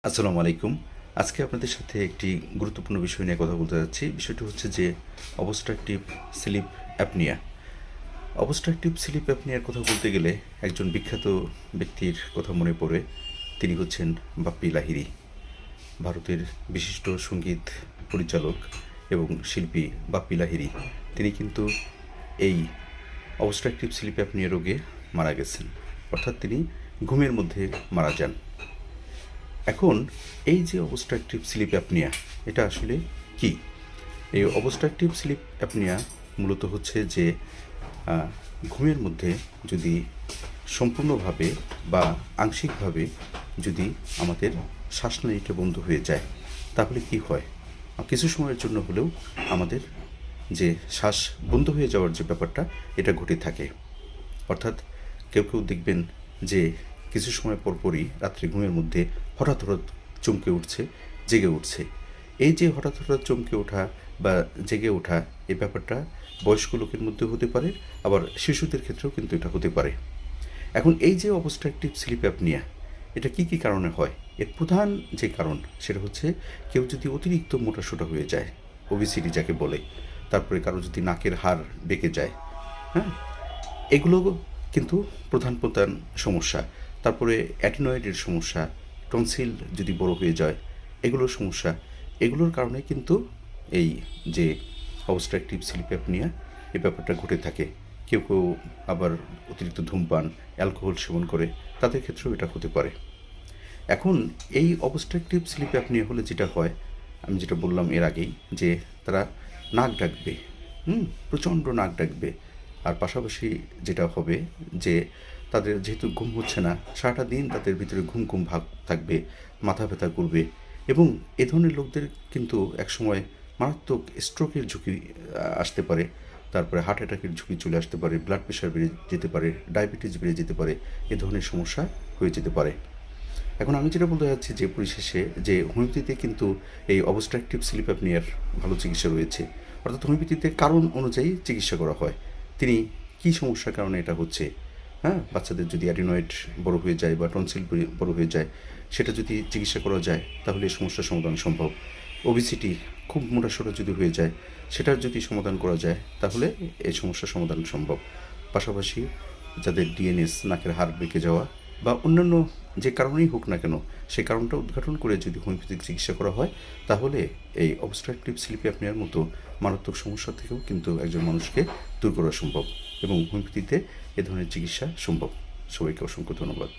আসসালামু আলাইকুম। আজকে আপনাদের সাথে একটি গুরুত্বপূর্ণ বিষয় নিয়ে কথা বলতে যাচ্ছি। বিষয়টি হচ্ছে যে obstructive sleep apnoea. Obstructive sleep অ্যাপনিয়ার কথা বলতে গেলে একজন বিখ্যাত ব্যক্তির কথা মনে পড়ে। তিনি হচ্ছেন বাপ্পি লাহিড়ী। ভারতের বিশিষ্ট সঙ্গীত পরিচালক এবং শিল্পী বাপ্পি লাহিড়ী। তিনি কিন্তু এই অবস্ট্রাকটিভ স্লিপ অ্যাপনিয়া রোগে মারা গেছেন। অর্থাৎ তিনি ঘুমের মধ্যে মারা যান। এখন এই যে অবস্ট্রাকটিভ স্লিপ অ্যাপনিয়া, এটা আসলে কি? এই অবস্ট্রাকটিভ স্লিপ অ্যাপনিয়া মূলত হচ্ছে যে ঘুমের মধ্যে যদি সম্পূর্ণভাবে বা আংশিকভাবে যদি আমাদের শ্বাসনালীটা বন্ধ হয়ে যায়, তাহলে কি হয়? কিছু সময়ের জন্য হলেও আমাদের যে শ্বাস বন্ধ হয়ে যাওয়ার যে ব্যাপারটা, এটা ঘটে থাকে। অর্থাৎ কেউ কেউ দেখবেন যে কিছু সময় পরপরই রাত্রে ঘুমের মধ্যে হঠাৎ হঠাৎ চমকে উঠছে, জেগে উঠছে। এই যে হঠাৎ হঠাৎ চমকে ওঠা বা জেগে ওঠা, এই ব্যাপারটা বয়স্ক লোকের মধ্যে হতে পারে, আবার শিশুদের ক্ষেত্রেও কিন্তু এটা হতে পারে। এখন এই যে অবস্ট্রাকটিভ স্লিপ অ্যাপনিয়া, এটা কি কি কারণে হয়? এর প্রধান যে কারণ সেটা হচ্ছে কেউ যদি অতিরিক্ত মোটাসোটা হয়ে যায়, ওবেসিটি যাকে বলে, তারপরে কারো যদি নাকের হাড় বেঁকে যায়, হ্যাঁ, এগুলো কিন্তু প্রধান প্রধান সমস্যা। তারপরে অ্যাডিনয়েডের সমস্যা, টনসিল যদি বড় হয়ে যায়, এগুলোর সমস্যা। এগুলোর কারণে কিন্তু এই যে অবস্ট্রাকটিভ স্লিপ অ্যাপনিয়া, এই ব্যাপারটা ঘটে থাকে। কেউ কেউ আবার অতিরিক্ত ধূমপান, অ্যালকোহল সেবন করে, তাদের ক্ষেত্রেও এটা হতে পারে। এখন এই অবস্ট্রাকটিভ স্লিপ অ্যাপনিয়া হলে যেটা হয়, আমি যেটা বললাম এর আগেই, যে তারা নাক ডাকবে, প্রচণ্ড নাক ডাকবে। আর পাশাপাশি যেটা হবে যে তাদের যেহেতু ঘুম হচ্ছে না, সারাটা দিন তাদের ভিতরে ঘুম ঘুম ভাব থাকবে, মাথা ব্যথা করবে। এবং এ ধরনের লোকদের কিন্তু একসময় মারাত্মক স্ট্রোকের ঝুঁকি আসতে পারে। তারপরে হার্ট অ্যাটাকের ঝুঁকি চলে আসতে পারে, ব্লাড প্রেশার বেড়ে যেতে পারে, ডায়াবেটিস বেড়ে যেতে পারে, এ ধরনের সমস্যা হয়ে যেতে পারে। এখন আমি যেটা বলতে চাচ্ছি যে পরিশেষে যে হোমিওপ্যাথিতে কিন্তু এই অবস্ট্রাকটিভ স্লিপ অ্যাপনিয়ার ভালো চিকিৎসা রয়েছে। অর্থাৎ হোমিওপ্যাথিতে কারণ অনুযায়ী চিকিৎসা করা হয়। তিনি কী সমস্যার কারণে এটা হচ্ছে, হ্যাঁ, বাচ্চাদের যদি অ্যাডিনয়েড বড় হয়ে যায় বা টনসিল বড় হয়ে যায়, সেটা যদি চিকিৎসা করা যায় তাহলে এই সমস্যার সমাধান সম্ভব। ওবেসিটি খুব মোটাসোটা যদি হয়ে যায়, সেটার যদি সমাধান করা যায় তাহলে এই সমস্যার সমাধান সম্ভব। পাশাপাশি যাদের ডিএনএস, নাকের হাড় বেঁকে যাওয়া বা অন্যান্য যে কারণেই হোক না কেন, সেই কারণটা উদ্ঘাটন করে যদি হোমিওপ্যাথিক চিকিৎসা করা হয়, তাহলে এই অবস্ট্রাকটিভ স্লিপ অ্যাপনিয়ার মতো মারাত্মক সমস্যা থেকেও কিন্তু একজন মানুষকে দূর করা সম্ভব এবং হোমিওপ্যাথিতে এ ধরনের চিকিৎসা সম্ভব। সবাইকে অসংখ্য ধন্যবাদ।